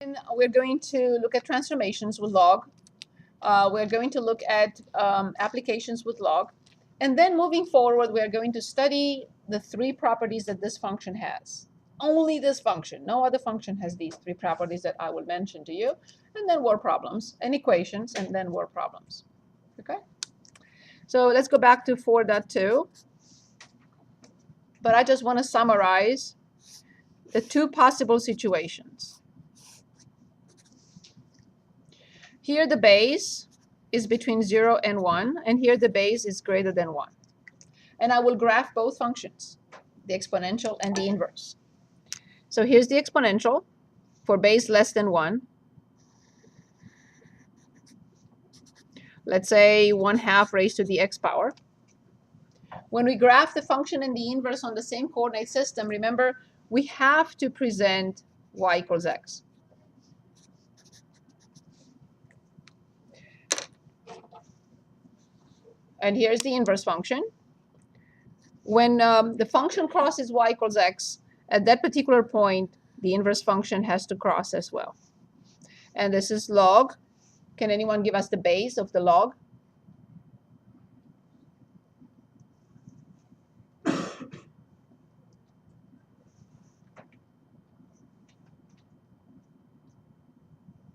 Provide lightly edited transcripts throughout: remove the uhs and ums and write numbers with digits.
And we're going to look at transformations with log. We're going to look at applications with log. And then moving forward, we're going to study the three properties that this function has. Only this function. No other function has these three properties that I will mention to you. And then word problems and equations, and then word problems. Okay? So let's go back to 4.2. But I just want to summarize the two possible situations. Here the base is between 0 and 1, and here the base is greater than 1. And I will graph both functions, the exponential and the inverse. So here's the exponential for base less than 1. Let's say 1/2 raised to the x power. When we graph the function and the inverse on the same coordinate system, remember, we have to present y equals x. And here's the inverse function. When the function crosses y equals x, at that particular point, the inverse function has to cross as well. And this is log. Can anyone give us the base of the log?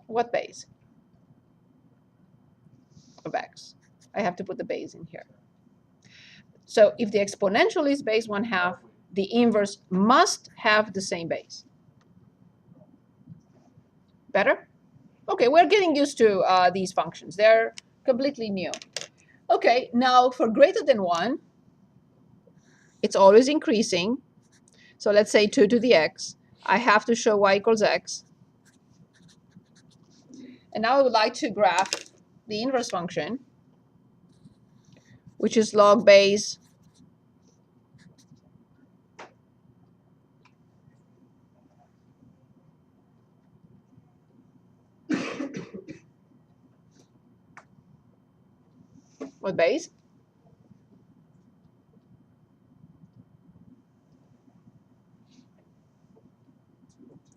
What base of x? I have to put the base in here. So if the exponential is base 1/2, the inverse must have the same base. Better? Okay, we're getting used to these functions. They're completely new. Okay, now for greater than 1, it's always increasing. So let's say 2 to the x. I have to show y equals x. And now I would like to graph the inverse function, which is log base what base?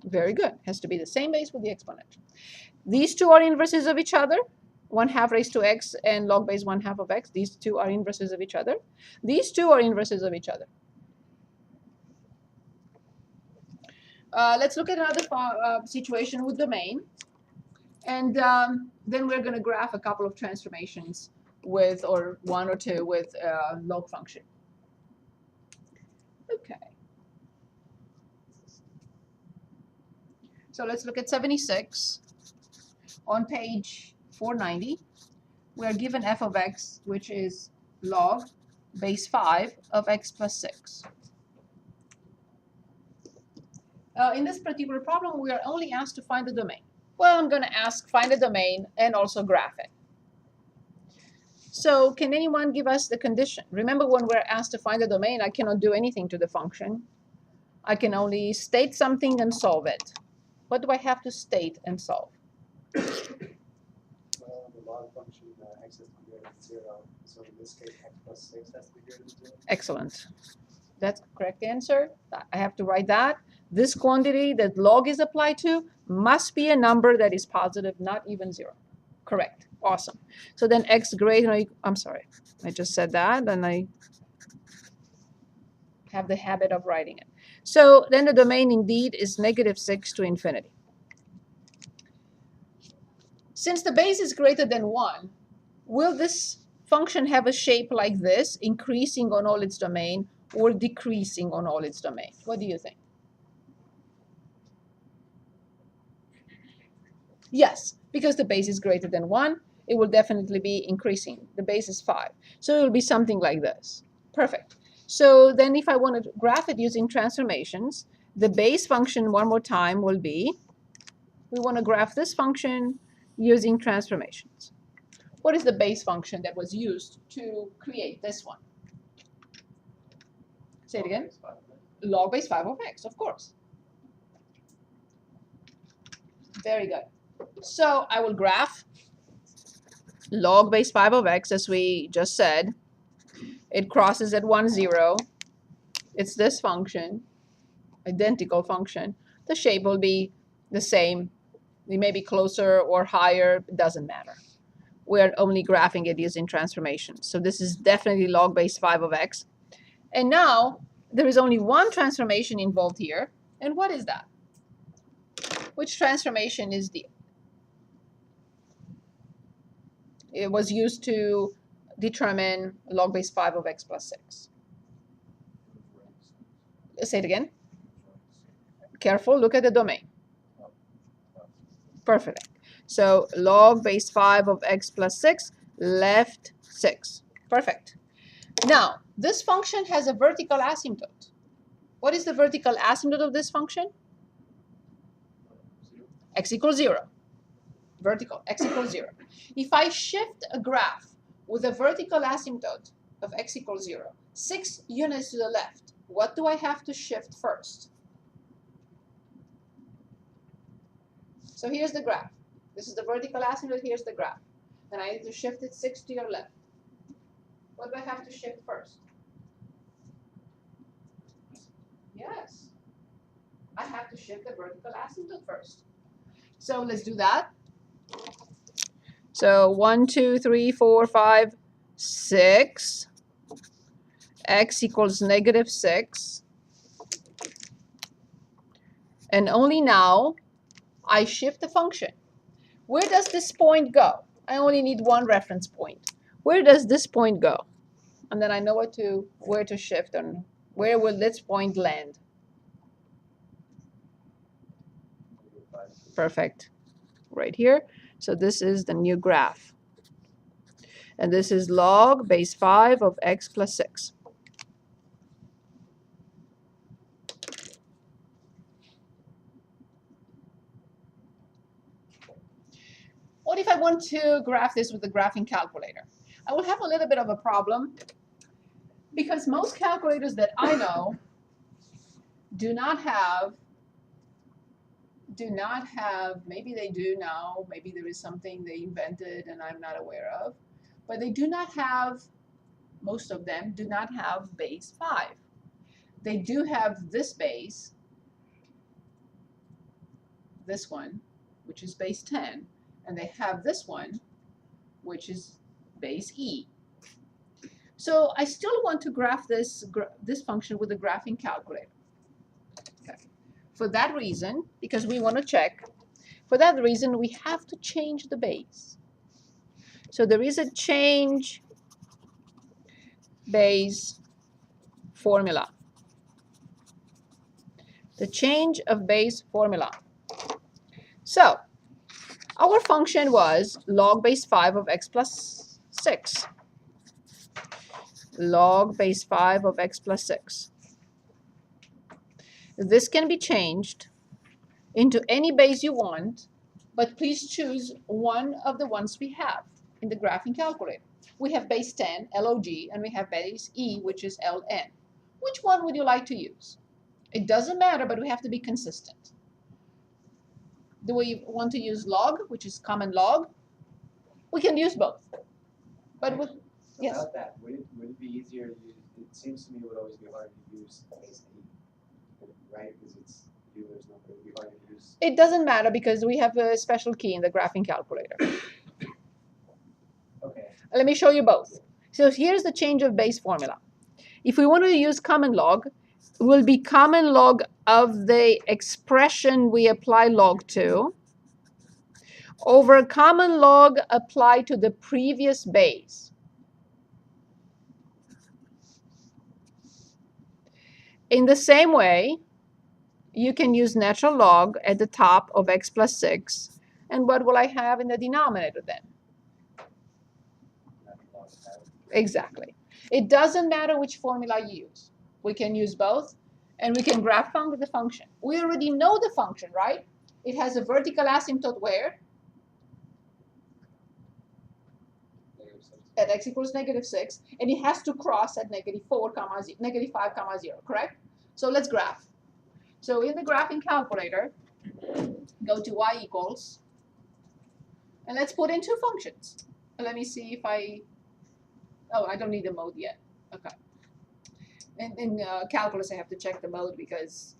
Very good. Has to be the same base with the exponential. These two are inverses of each other. 1/2 raised to x and log base 1/2 of x. These two are inverses of each other. These two are inverses of each other. Let's look at another situation with domain. And then we're going to graph a couple of transformations with, or one or two with log function. Okay. So let's look at 76. On page 490, we are given f of x, which is log base 5 of x plus 6. In this particular problem, we are only asked to find the domain. Well, I'm going to ask find the domain and also graph it. So can anyone give us the condition? Remember, when we're asked to find the domain, I cannot do anything to the function. I can only state something and solve it. What do I have to state and solve? Well, the log function x is greater than 0. So in this case, x plus 6 has to be greater than 0. Excellent. That's the correct answer. I have to write that. This quantity that log is applied to must be a number that is positive, not even 0. Correct. Awesome. So then x greater than, I'm sorry, I just said that, and I have the habit of writing it. So then the domain indeed is -6 to infinity. Since the base is greater than 1, will this function have a shape like this, increasing on all its domain or decreasing on all its domain? What do you think? Yes, because the base is greater than 1, it will definitely be increasing. The base is 5. So it will be something like this. Perfect. So then if I want to graph it using transformations, the base function, one more time, will be, we want to graph this function using transformations. What is the base function that was used to create this one? Say it again. Log base 5 of x, of course. Very good. So I will graph log base 5 of x, as we just said. It crosses at 1, 0. It's this function, identical function. The shape will be the same It may be closer or higher, it doesn't matter. We're only graphing it using transformations. So this is definitely log base 5 of x. And now there is only one transformation involved here. And what is that? Which transformation is it was used to determine log base 5 of x plus 6? Say it again. Careful, look at the domain. Perfect. So log base 5 of x plus 6, left 6. Perfect. Now, this function has a vertical asymptote. What is the vertical asymptote of this function? X equals 0. Vertical, x equals 0. If I shift a graph with a vertical asymptote of x equals 0, 6 units to the left, what do I have to shift first? So here's the graph. This is the vertical asymptote, here's the graph. Then I need to shift it 6 to your left. What do I have to shift first? Yes. I have to shift the vertical asymptote first. So let's do that. So 1, 2, 3, 4, 5, 6. X equals negative 6. And only now I shift the function. Where does this point go? I only need one reference point. Where does this point go? And then I know where to shift and where will this point land. Perfect. Right here. So this is the new graph. And this is log base 5 of x plus 6. What if I want to graph this with the graphing calculator? I will have a little bit of a problem because most calculators that I know do not have, maybe they do now, maybe there is something they invented and I'm not aware of, but they do not have, most of them do not have base 5. They do have this base, this one, which is base 10, and they have this one, which is base E. So I still want to graph this function with the graphing calculator. Okay. For that reason, because we want to check, for that reason, we have to change the base. So there is a change base formula. The change of base formula. So our function was log base 5 of x plus 6. Log base 5 of x plus 6. This can be changed into any base you want, but please choose one of the ones we have in the graphing calculator. We have base 10, log, and we have base E, which is ln. Which one would you like to use? It doesn't matter, but we have to be consistent. Do we want to use log, which is common log? We can use both. But with, yes? About that, would it be easier to use, it seems to me it would always be hard to use base E, right? Because it's U, there's no, it would be hard to use. It doesn't matter because we have a special key in the graphing calculator. Okay. Let me show you both. So here's the change of base formula. If we want to use common log, it will be common log of the expression we apply log to over common log applied to the previous base. In the same way, you can use natural log at the top of x plus 6. And what will I have in the denominator then? Exactly. It doesn't matter which formula you use. We can use both, and we can graph the function. We already know the function, right? It has a vertical asymptote where? At x equals negative 6, and it has to cross at negative 5, comma 0, correct? So let's graph. So in the graphing calculator, go to y equals, and let's put in two functions. Let me see if I don't need the mode yet. Okay. In calculus, I have to check the mode because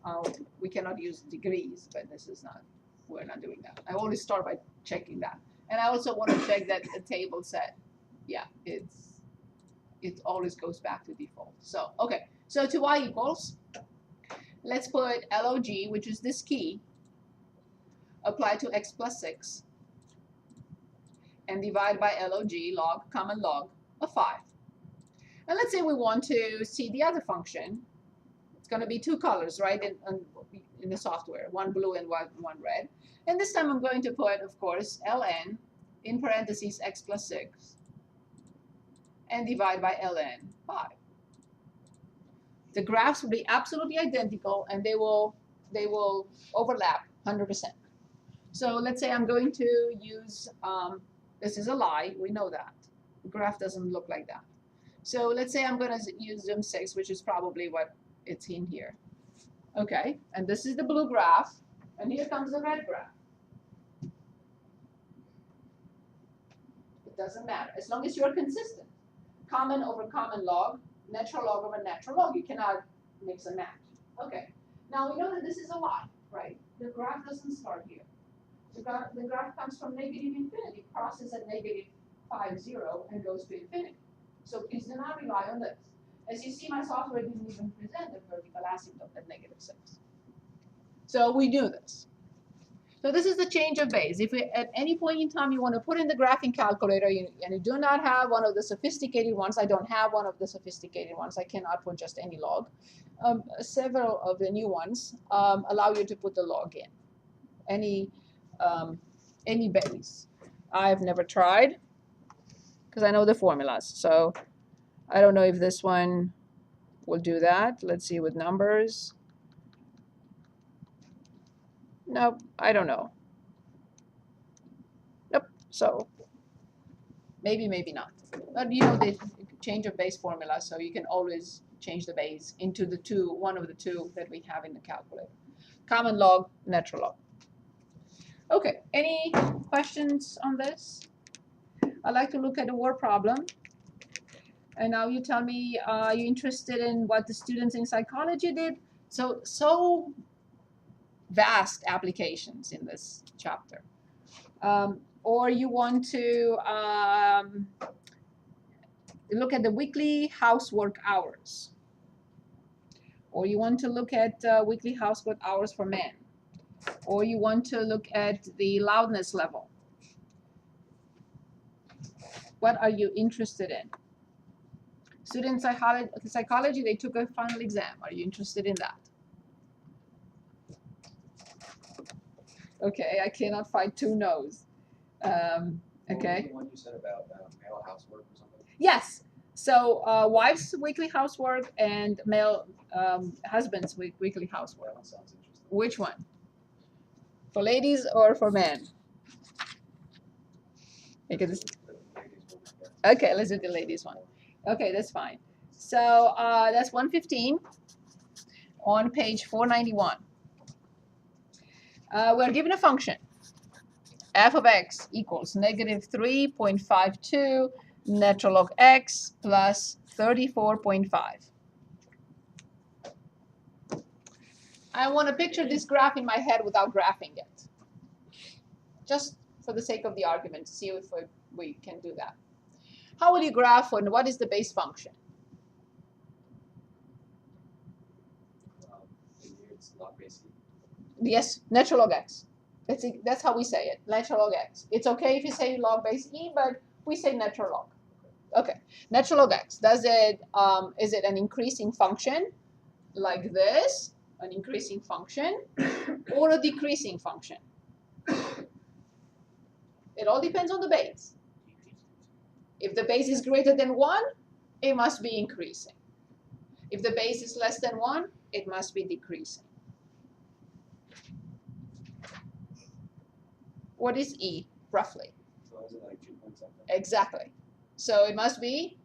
we cannot use degrees, but this is not we're not doing that. I always start by checking that. And I also want to check that the table set, yeah, it always goes back to default. So, okay, so to y equals, let's put log, which is this key, apply to x plus 6, and divide by log, common log, of 5. And let's say we want to see the other function. It's going to be two colors, right, in the software, one blue and one red. And this time I'm going to put, of course, ln in parentheses x plus 6 and divide by ln 5. The graphs will be absolutely identical, and they will overlap 100%. So let's say I'm going to use, this is a lie, we know that. The graph doesn't look like that. So let's say I'm going to use zoom 6, which is probably what it's in here. Okay, and this is the blue graph, and here comes the red graph. It doesn't matter, as long as you're consistent. Common over common log, natural log over natural log. You cannot mix and match. Okay, now we know that this is a lie, right? The graph doesn't start here. The graph comes from negative infinity, crosses at negative 5, 0, and goes to infinity. So please do not rely on this. As you see, my software didn't even present a vertical asymptote at negative 6. So we do this. So this is the change of base. If at any point in time you want to put in the graphing calculator and you do not have one of the sophisticated ones, I don't have one of the sophisticated ones, I cannot put just any log. Several of the new ones allow you to put the log in, any base. I've never tried because I know the formulas. So I don't know if this one will do that. Let's see with numbers. Nope, I don't know. Nope, so maybe, maybe not. But you know the change of base formula, so you can always change the base into the one of the two that we have in the calculator. Common log, natural log. Okay, any questions on this? I'd like to look at a word problem. And now you tell me, are you interested in what the students in psychology did? So vast applications in this chapter. Or you want to look at the weekly housework hours. Or you want to look at weekly housework hours for men. Or you want to look at the loudness level. What are you interested in? Student psychology, they took a final exam. Are you interested in that? Okay, I cannot find two no's. Okay. The one you said about male housework or something? Yes. So wife's weekly housework and male husband's weekly housework. That one sounds interesting. Which one? For ladies or for men? Because, okay, let's do the ladies one. Okay, that's fine. So that's 115 on page 491. We're given a function. F of x equals negative 3.52 natural log x plus 34.5. I want to picture this graph in my head without graphing it. Just for the sake of the argument, to see if we can do that. How will you graph and what is the base function? It's log base e. Yes, natural log x. That's how we say it, natural log x. It's okay if you say log base e, but we say natural log. Okay, natural log x. Is it an increasing function like this, an increasing function, or a decreasing function? It all depends on the base. If the base is greater than 1, it must be increasing. If the base is less than 1, it must be decreasing. What is E, roughly? So is it like 2 point something? Exactly. So it must be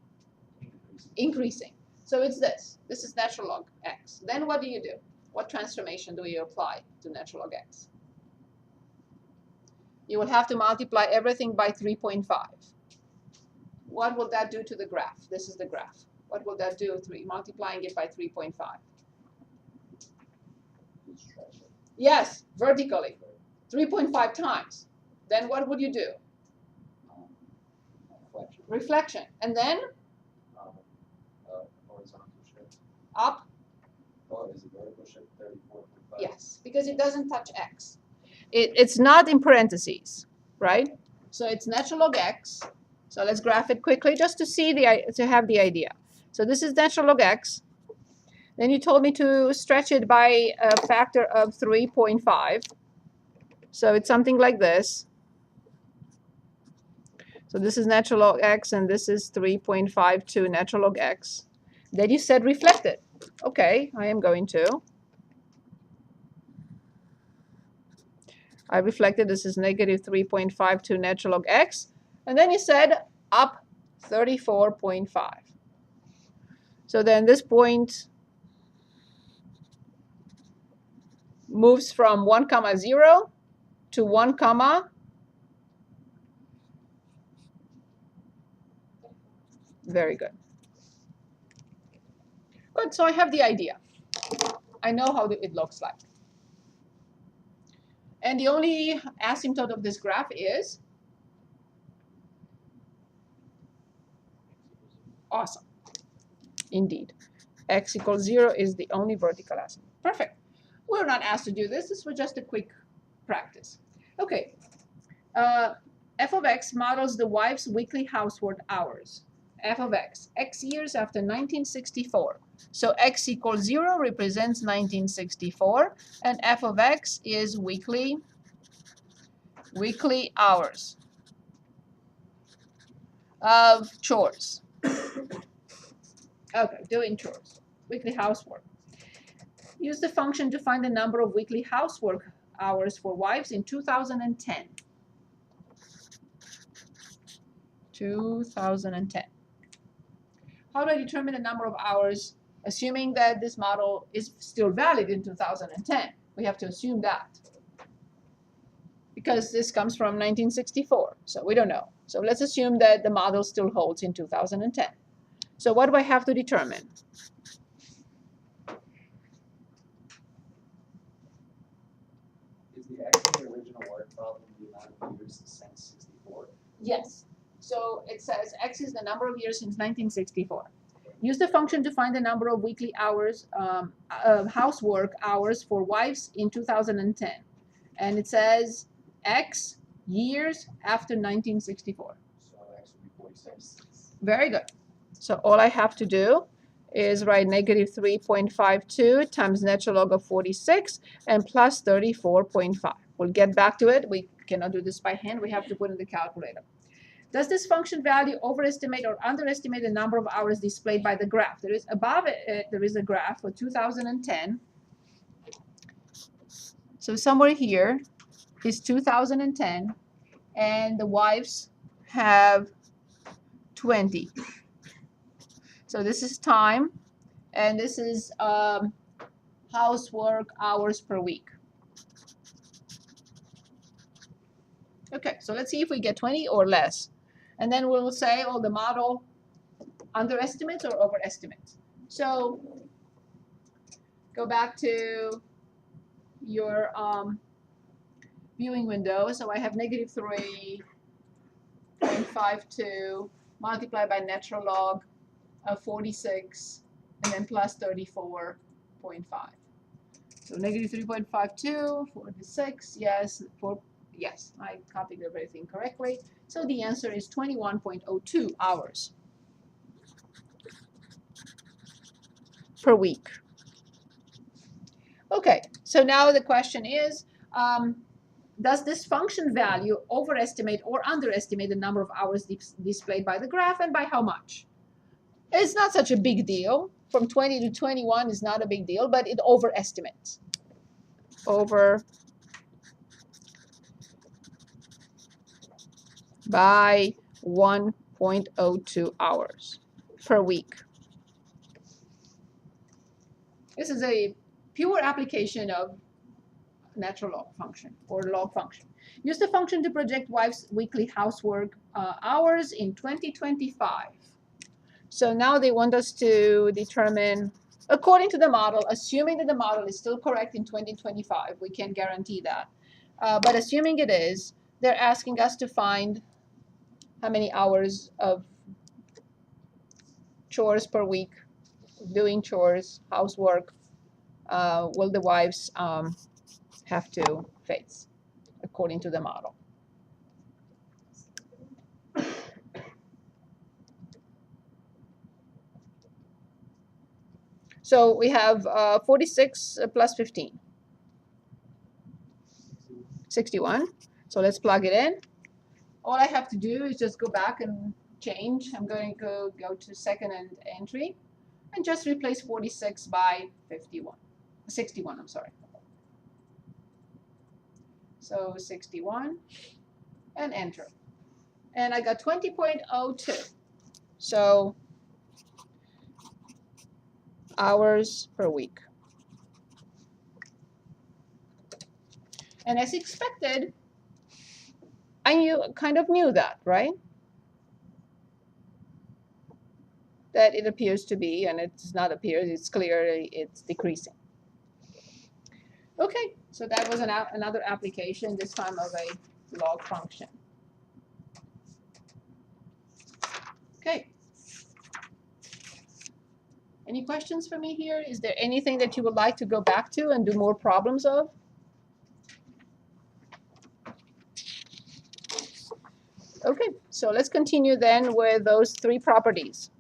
increasing. So it's this. This is natural log x. Then what do you do? What transformation do you apply to natural log x? You will have to multiply everything by 3.5. What will that do to the graph? This is the graph. What will that do, multiplying it by 3.5? Yes, vertically. 3.5 times. Then what would you do? Reflection. Reflection. And then Horizontal shift. up? Oh, is it vertical shift 34.5? Yes, because it doesn't touch x. It's not in parentheses, right? So it's natural log x. So let's graph it quickly just to see to have the idea. So this is natural log x. Then you told me to stretch it by a factor of 3.5. So it's something like this. So this is natural log x, and this is 3.52 natural log x. Then you said reflect it. Okay, I am going to. I reflected this is negative 3.52 natural log x. And then you said up 34.5. So then this point moves from 1, 0 to 1, very good. Good, so I have the idea. I know how it looks like. And the only asymptote of this graph is? Awesome. Indeed. X equals 0 is the only vertical asymptote. Perfect. We're not asked to do this. This was just a quick practice. Okay. F of x models the wife's weekly housework hours. F of x years after 1964. So x equals 0 represents 1964, and f of x is weekly hours of chores. Okay, doing chores, weekly housework. Use the function to find the number of weekly housework hours for wives in 2010. 2010. How do I determine the number of hours, assuming that this model is still valid in 2010? We have to assume that, because this comes from 1964, so we don't know. So let's assume that the model still holds in 2010. So what do I have to determine? Is the x in the original work problem the amount of years since 64? Yes. So it says x is the number of years since 1964. Use the function to find the number of weekly hours, housework hours for wives in 2010. And it says x years after 1964. So x would be 46. Very good. So all I have to do is write negative 3.52 times natural log of 46 and plus 34.5. We'll get back to it. We cannot do this by hand. We have to put in the calculator. Does this function value overestimate or underestimate the number of hours displayed by the graph? There is above it, there is a graph for 2010. So somewhere here is 2010, and the wives have 20. So this is time, and this is housework hours per week. Okay, so let's see if we get 20 or less. And then we'll say, oh, the model underestimates or overestimates. So go back to your viewing window. So I have negative 3.52 multiplied by natural log of 46, and then plus 34.5. So negative 3.52, 46, yes, yes, I copied everything correctly. So the answer is 21.02 hours per week. Okay, so now the question is, does this function value overestimate or underestimate the number of hours displayed by the graph, and by how much? It's not such a big deal. From 20 to 21 is not a big deal, but it overestimates. By 1.02 hours per week. This is a pure application of natural log function or log function. Use the function to project wife's weekly housework hours in 2025. So now they want us to determine, according to the model, assuming that the model is still correct in 2025, we can't guarantee that. But assuming it is, they're asking us to find how many hours of chores per week, doing chores, housework, will the wives have to face according to the model. So we have 46 plus 15. 61. So let's plug it in. All I have to do is just go back and change. I'm going to go to second entry and just replace 46 by 51. 61, I'm sorry. So 61 and enter. And I got 20.02. So hours per week. And as expected, I kind of knew that, right? That it appears to be, and it's not appears, it's clearly it's decreasing. Okay, so that was another application, this time of a log function. Okay. Any questions for me here? Is there anything that you would like to go back to and do more problems of? Okay, so let's continue then with those three properties.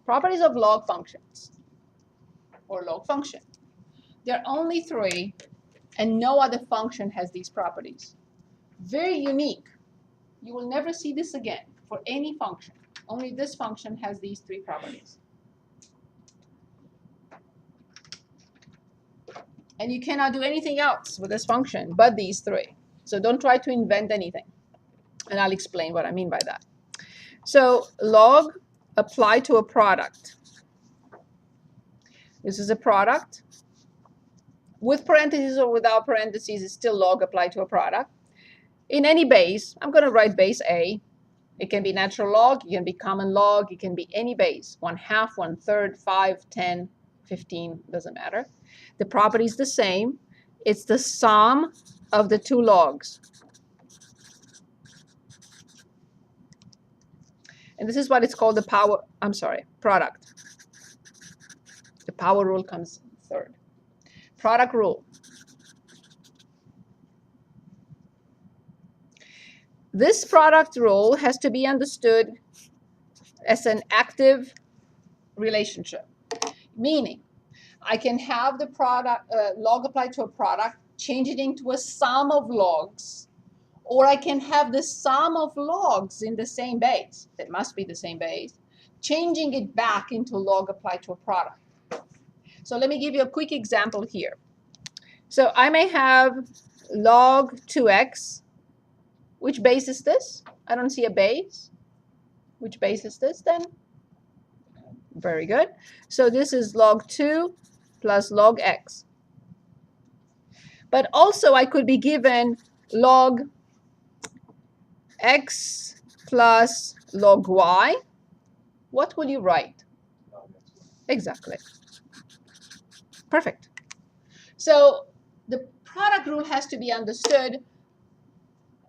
Properties of log functions, or log function. There are only three, and no other function has these properties. Very unique. You will never see this again for any function. Only this function has these three properties. And you cannot do anything else with this function but these three. So don't try to invent anything. And I'll explain what I mean by that. So log applied to a product. This is a product. With parentheses or without parentheses, it's still log applied to a product. In any base, I'm going to write base A. It can be natural log, it can be common log, it can be any base. 1/2, 1/3, 5, 10, 15, doesn't matter. The property is the same. It's the sum of the two logs. And this is what it's called the product. The power rule comes third. Product rule. This product rule has to be understood as an active relationship, meaning I can have the product log applied to a product, change it into a sum of logs, or I can have the sum of logs in the same base. It must be the same base, changing it back into log applied to a product. So let me give you a quick example here. So I may have log 2x. Which base is this? I don't see a base. Which base is this then? Very good. So this is log 2 plus log x. But also I could be given log x plus log y. What will you write? Exactly. Perfect. So the product rule has to be understood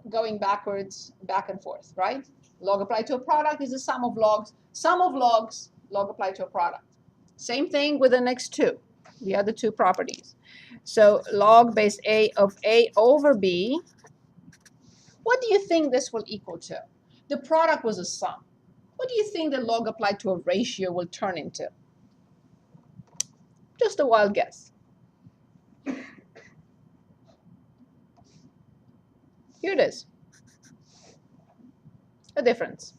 going backwards, back and forth, right? Log applied to a product is the sum of logs. Sum of logs, log applied to a product. Same thing with the next two, the other two properties. So log base A of A over B. What do you think this will equal to? The product was a sum. What do you think the log applied to a ratio will turn into? Just a wild guess. Here it is. A difference.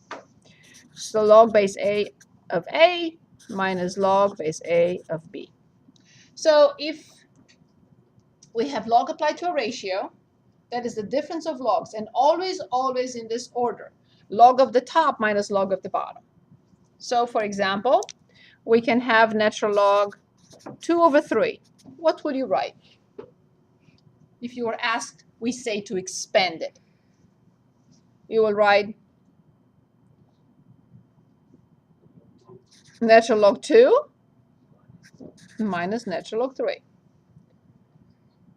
So log base A of A minus log base A of B. So if we have log applied to a ratio, that is the difference of logs, and always, always in this order. Log of the top minus log of the bottom. So for example, we can have natural log 2 over 3. What would you write? If you were asked, we say to expand it. You will write Natural log 2 minus natural log 3.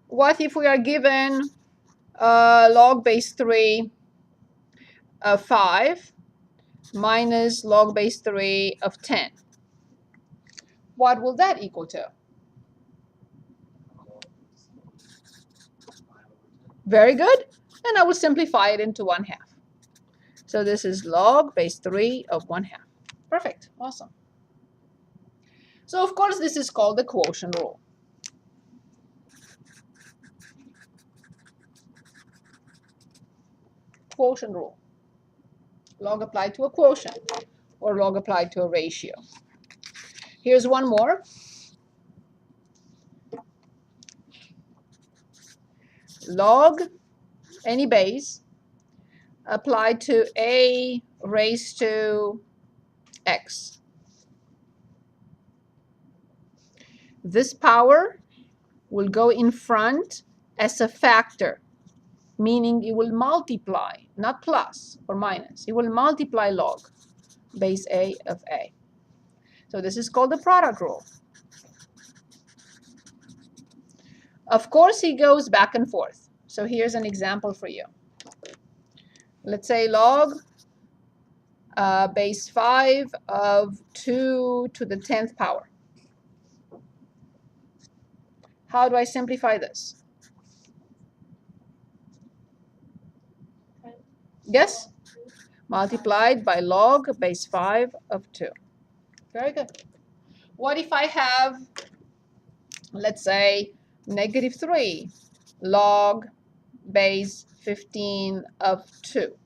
What if we are given log base 3 of 5 minus log base 3 of 10? What will that equal to? Very good. And I will simplify it into 1/2. So this is log base 3 of 1/2. Perfect. Awesome. So of course this is called the quotient rule. Quotient rule. Log applied to a quotient or log applied to a ratio. Here's one more. Log any base applied to a raised to x. This power will go in front as a factor, meaning it will multiply, not plus or minus. It will multiply log base a of a. So this is called the product rule. Of course, it goes back and forth. So here's an example for you. Let's say log base 5 of 2 to the 10th power. How do I simplify this? Yes? Multiplied by log base 5 of 2. Very good. What if I have, let's say, negative 3 log base 15 of 2?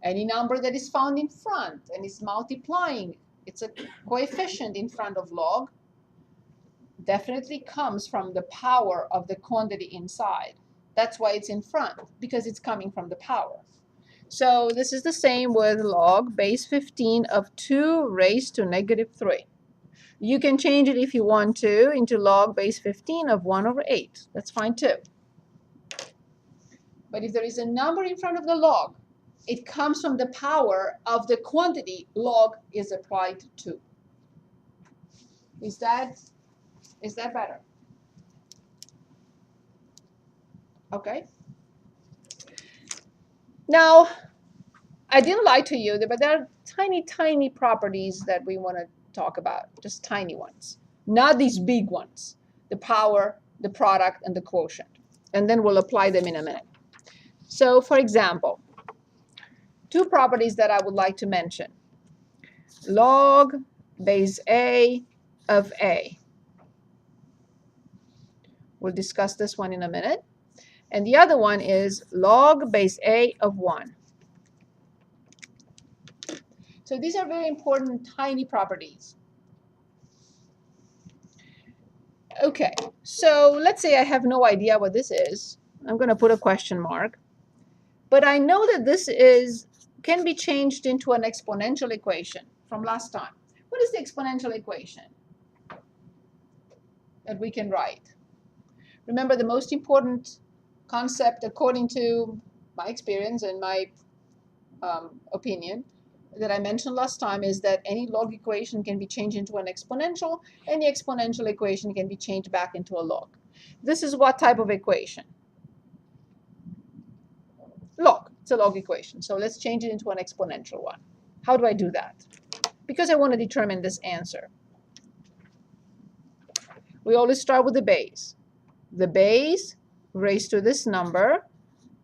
Any number that is found in front and is multiplying, it's a coefficient in front of log, definitely comes from the power of the quantity inside. That's why it's in front, because it's coming from the power. So this is the same with log base 15 of 2 raised to negative 3. You can change it if you want to into log base 15 of 1 over 8. That's fine too. But if there is a number in front of the log, it comes from the power of the quantity log is applied to. Is that better? Okay. Now, I didn't lie to you, but there are tiny, tiny properties that we want to talk about, just tiny ones, not these big ones, the power, the product, and the quotient. And then we'll apply them in a minute. So, for example, two properties that I would like to mention. Log base a of a. We'll discuss this one in a minute. And the other one is log base a of 1. So these are very important tiny properties. Okay, so let's say I have no idea what this is. I'm going to put a question mark. But I know that this can be changed into an exponential equation from last time. What is the exponential equation that we can write? Remember, the most important concept, according to my experience and my opinion, that I mentioned last time is that any log equation can be changed into an exponential, and the exponential equation can be changed back into a log. This is what type of equation? Log. It's a log equation. So let's change it into an exponential one. How do I do that? Because I want to determine this answer. We always start with the base. The base raised to this number,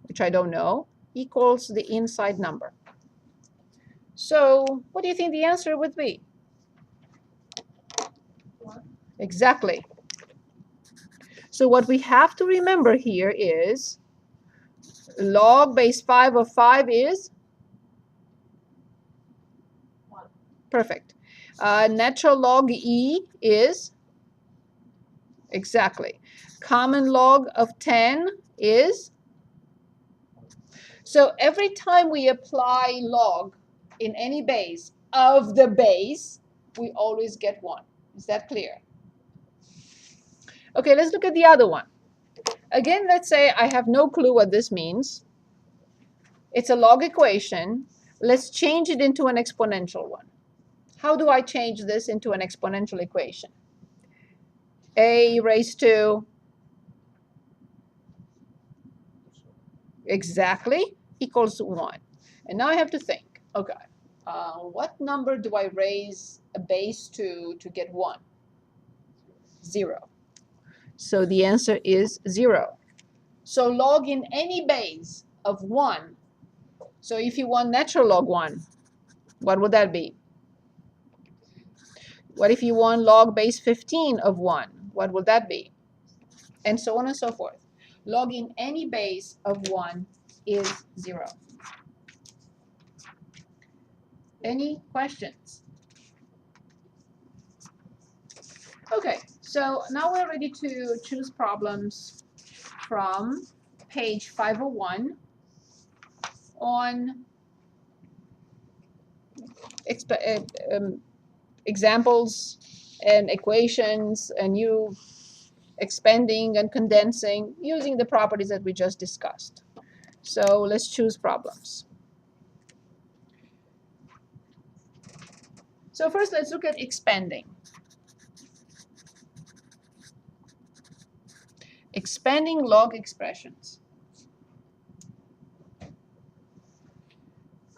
which I don't know, equals the inside number. So what do you think the answer would be? 1. Exactly. So what we have to remember here is log base 5 of 5 is 1. Perfect. Natural log e is exactly. Common log of 10 is. So every time we apply log in any base of the base, we always get 1. Is that clear? Okay, let's look at the other one. Again, let's say I have no clue what this means. It's a log equation, Let's change it into an exponential one. How do I change this into an exponential equation? A raised to exactly equals 1. And now I have to think, okay, what number do I raise a base to get 1? 0. So the answer is 0. So log in any base of 1. So if you want natural log 1, what would that be? What if you want log base 15 of 1? What would that be? And so on and so forth. Log in any base of 1 is 0. Any questions? Okay, so now we're ready to choose problems from page 501 on examples and equations, and you expanding and condensing using the properties that we just discussed. So let's choose problems. So first, let's look at expanding. Expanding log expressions.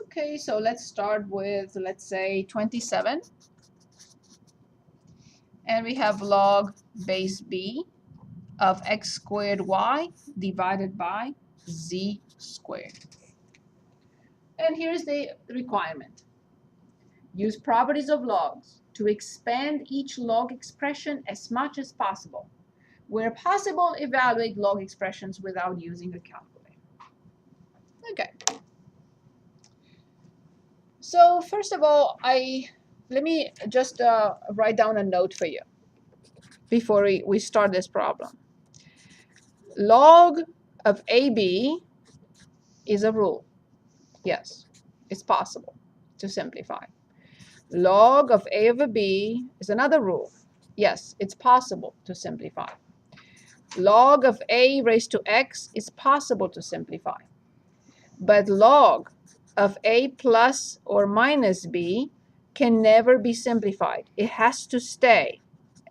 Okay, so let's start with, let's say, 27. And we have log base b of x squared y divided by z squared. And here's the requirement. Use properties of logs to expand each log expression as much as possible. Where possible, evaluate log expressions without using a calculator. Okay. So first of all, let me just write down a note for you before we start this problem. Log of AB is a rule. Yes, it's possible to simplify. Log of A over B is another rule. Yes, it's possible to simplify. Log of A raised to X is possible to simplify. But log of A plus or minus B can never be simplified. It has to stay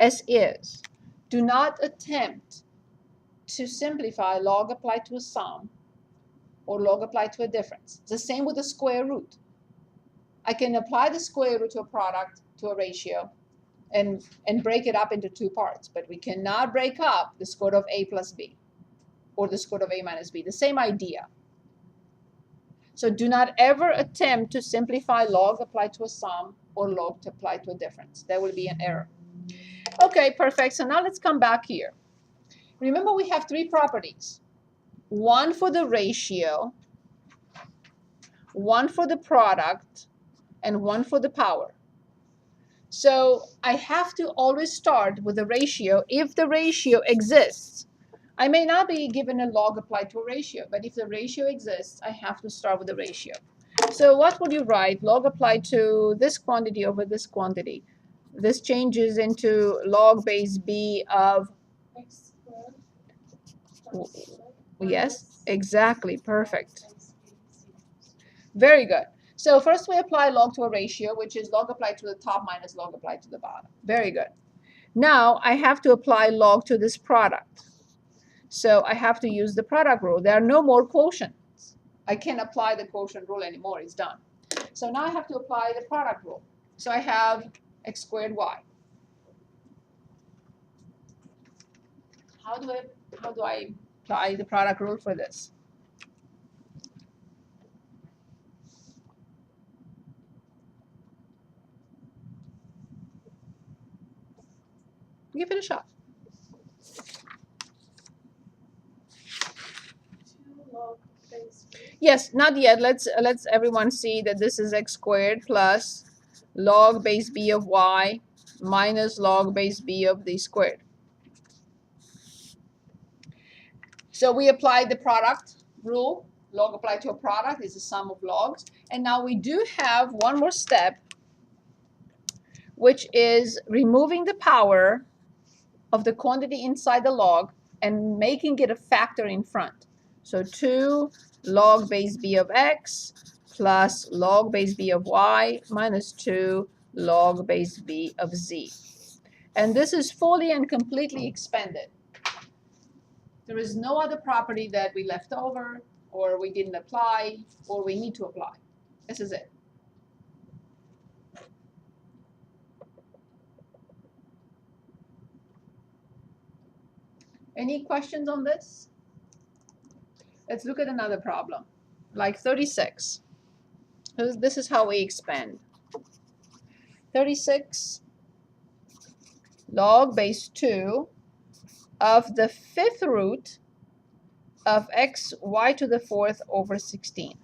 as is. Do not attempt to simplify log applied to a sum or log applied to a difference. It's the same with the square root. I can apply the square root to a product, to a ratio, and break it up into two parts, but we cannot break up the square root of A plus B or the square root of A minus B. The same idea. So do not ever attempt to simplify log applied to a sum or log to apply to a difference. That will be an error. Okay, perfect. So now let's come back here. Remember, we have three properties. One for the ratio, one for the product, and one for the power. So I have to always start with the ratio if the ratio exists. I may not be given a log applied to a ratio, but if the ratio exists, I have to start with the ratio. So what would you write? Log applied to this quantity over this quantity. This changes into log base b of X squared. Yes, exactly, perfect. Very good. So first we apply log to a ratio, which is log applied to the top minus log applied to the bottom. Very good. Now I have to apply log to this product. So I have to use the product rule. There are no more quotients. I can't apply the quotient rule anymore. It's done. So now I have to apply the product rule. So I have x squared y. How do I apply the product rule for this? Give it a shot. 2 log base b. Yes, not yet. Let's everyone see that this is x squared plus log base b of y minus log base b of the squared. So we applied the product rule. Log applied to a product is the sum of logs. And now we do have one more step, which is removing the power of the quantity inside the log and making it a factor in front. So 2 log base b of x plus log base b of y minus 2 log base b of z. And this is fully and completely expanded. There is no other property that we left over, or we didn't apply, or we need to apply. This is it. Any questions on this? Let's look at another problem, like 36. This is how we expand. 36 log base 2 of the fifth root of x y to the fourth over 16.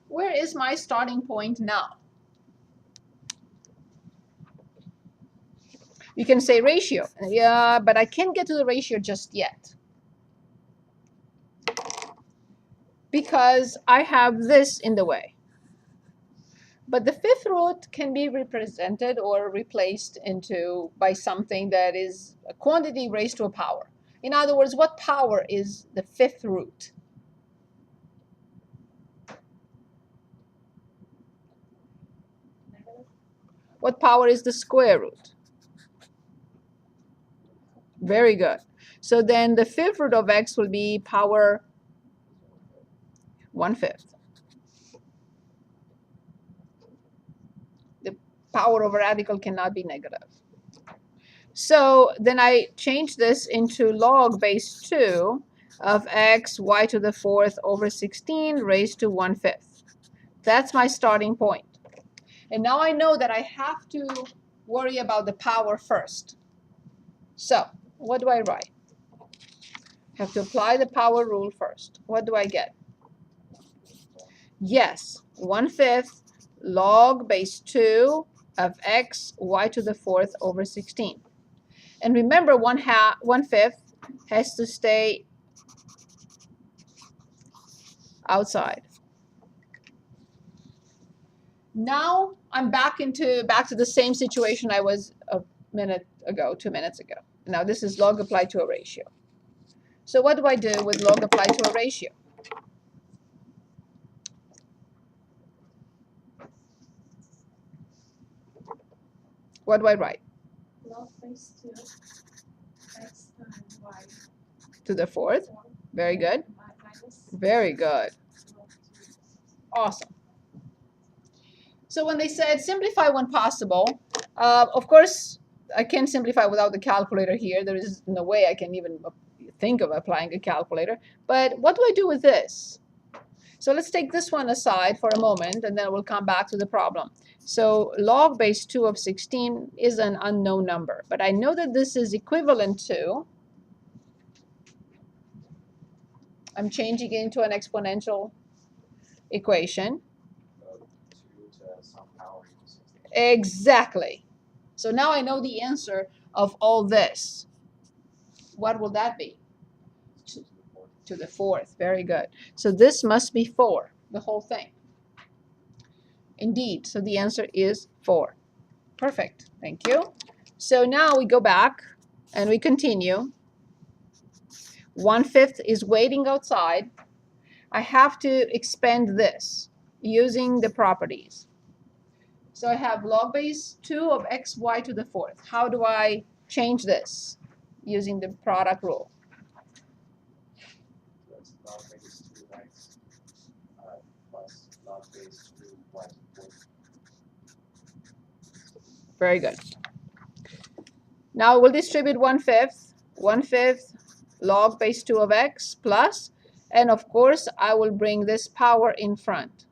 Where is my starting point now? You can say ratio. Yeah, but I can't get to the ratio just yet, because I have this in the way. But the fifth root can be represented or replaced by something that is a quantity raised to a power. In other words, what power is the fifth root? What power is the square root? Very good. So then the fifth root of x will be power 1/5. The power of a radical cannot be negative. So then I change this into log base 2 of x y to the fourth over 16 raised to 1/5. That's my starting point. And now I know that I have to worry about the power first. So what do I write? I have to apply the power rule first. What do I get? Yes, 1/5 log base 2 of x y to the fourth over 16. And remember, 1/5 has to stay outside. Now I'm back to the same situation I was a minute ago, 2 minutes ago. Now this is log applied to a ratio. So what do I do with log applied to a ratio? What do I write? Log base 2 x times y To the fourth. Very good. minus Very good. log 2. Awesome. So when they said simplify when possible, of course, I can't simplify without the calculator here. There is no way I can even think of applying a calculator. But what do I do with this? So let's take this one aside for a moment, and then we'll come back to the problem. So log base 2 of 16 is an unknown number, but I know that this is equivalent to, I'm changing it into an exponential equation. 2 to some power equals 16. Exactly. So now I know the answer of all this. What will that be? To the fourth. Very good. So this must be 4, the whole thing. Indeed. So the answer is 4. Perfect. Thank you. So now we go back and we continue. 1/5 is waiting outside. I have to expand this using the properties. So I have log base 2 of x y to the fourth. How do I change this? Using the product rule. That's log base 2x plus log base 2y to the fourth. Very good. Now we'll distribute 1/5. 1/5 log base 2 of x plus, and of course I will bring this power in front.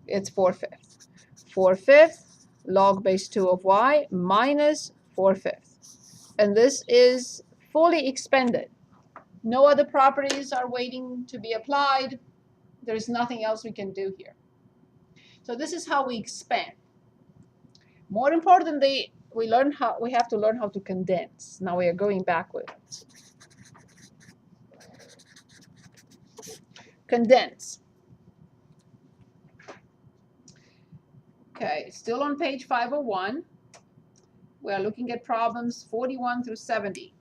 It's 4/5. 4/5 log base 2 of y minus 4/5. And this is fully expanded. No other properties are waiting to be applied. There's nothing else we can do here. So this is how we expand. More importantly, we have to learn how to condense. Now we are going backwards. Condense. Okay, still on page 501. We are looking at problems 41 through 70.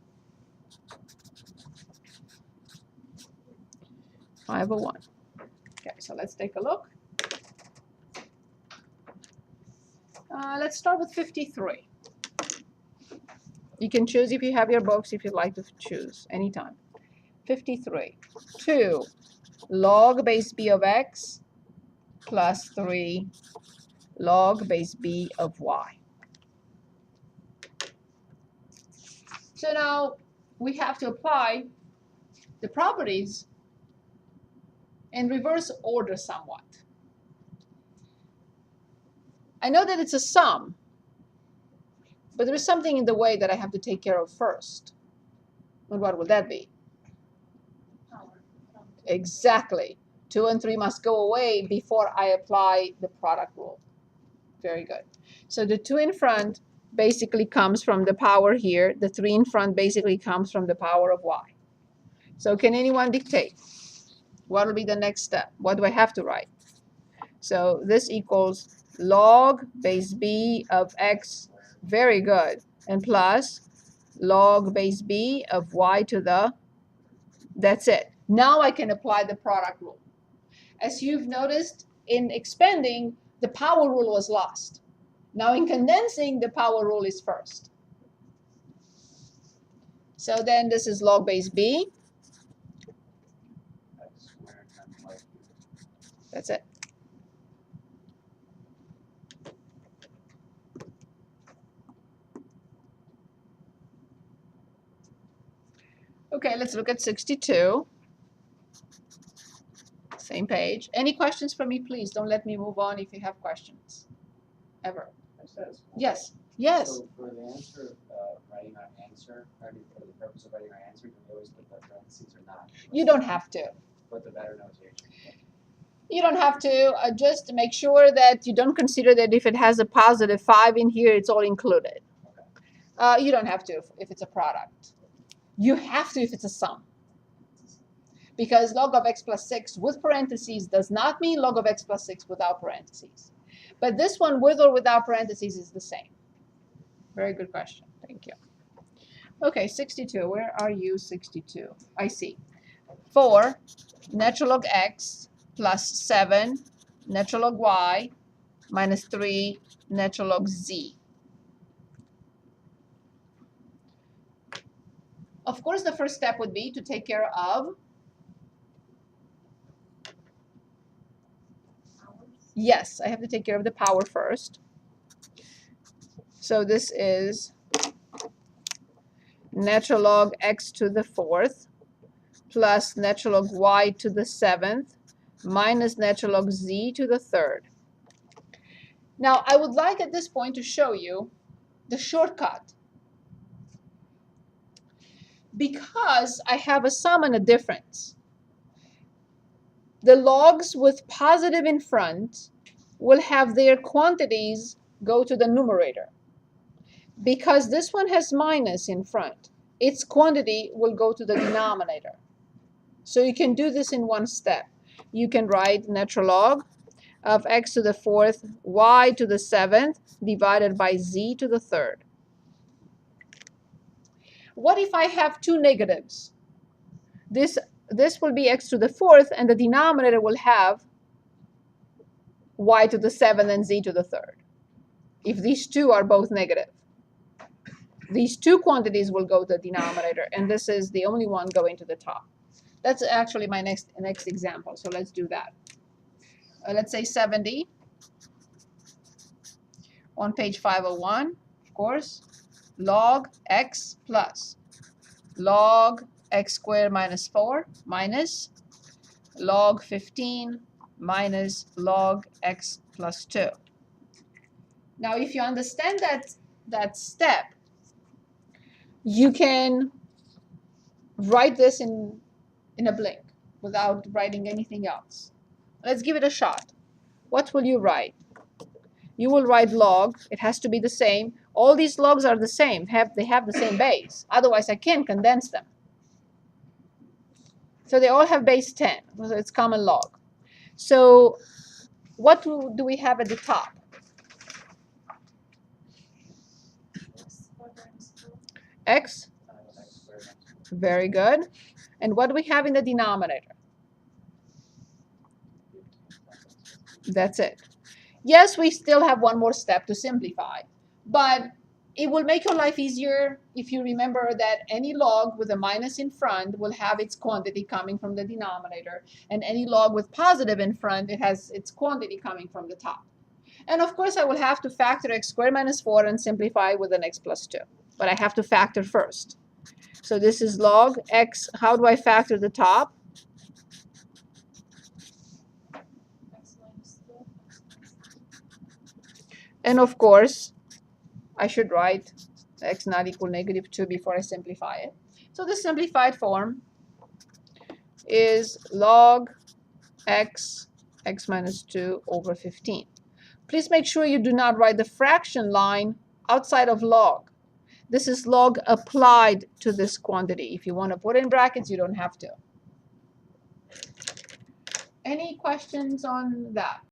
501. Okay, so let's take a look. Let's start with 53. You can choose if you have your books, if you'd like to choose anytime. 53. 2 log base b of x plus 3 log base b of y. So now we have to apply the properties in reverse order somewhat. I know that it's a sum, but there is something in the way that I have to take care of first. And what would that be? Exactly. 2 and 3 must go away before I apply the product rule. Very good. So the 2 in front basically comes from the power here. The 3 in front basically comes from the power of y. So can anyone dictate? What will be the next step? What do I have to write? So this equals log base b of x, very good, and plus log base b of y to the, that's it. Now I can apply the product rule. As you've noticed, in expanding, the power rule was lost. Now in condensing, the power rule is first. So then this is log base b. That's it. Okay, let's look at 62. Same page. Any questions for me, please? Don't let me move on if you have questions. Ever. Yes. Yes. So for the answer, writing our answer, I mean, for the purpose of writing our answer, do we always put the parentheses or not? You don't have to. Put the better notation. You don't have to. Just make sure that you don't consider that if it has a positive 5 in here, it's all included. Okay. You don't have to if it's a product. You have to if it's a sum. Because log of x plus 6 with parentheses does not mean log of x plus 6 without parentheses. But this one with or without parentheses is the same. Very good question. Thank you. Okay, 62. Where are you, 62? I see. 4 natural log x plus 7 natural log y minus 3 natural log z. Of course, the first step would be to take care of, yes, I have to take care of the power first. So this is natural log x to the 4th plus natural log y to the 7th minus natural log z to the 3rd. Now, I would like at this point to show you the shortcut. Because I have a sum and a difference, the logs with positive in front will have their quantities go to the numerator. Because this one has minus in front, its quantity will go to the denominator. So you can do this in one step. You can write natural log of x to the 4th, y to the 7th, divided by z to the 3rd. What if I have two negatives? This will be x to the 4th, and the denominator will have y to the 7th and z to the 3rd. If these two are both negative, these two quantities will go to the denominator, and this is the only one going to the top. That's actually my next example, so let's do that. Let's say 70 on page 501, of course, log x plus log x squared minus 4 minus log 15 minus log x plus 2. Now, if you understand that step, you can write this in a blink without writing anything else. Let's give it a shot. What will you write? You will write log. It has to be the same. All these logs are the same. They have the same base. Otherwise, I can't condense them. So they all have base 10. So it's common log. So what do we have at the top? X, X squared minus 4. very good. And what do we have in the denominator? That's it. Yes, we still have one more step to simplify, but it will make your life easier if you remember that any log with a minus in front will have its quantity coming from the denominator, and any log with positive in front, it has its quantity coming from the top. And of course, I will have to factor x squared minus 4 and simplify with an x plus 2, but I have to factor first. So this is log x. How do I factor the top? X minus 2. And of course, I should write x not equal negative 2 before I simplify it. So the simplified form is log x minus 2 over 15. Please make sure you do not write the fraction line outside of log. This is log applied to this quantity. If you want to put in brackets, you don't have to. Any questions on that?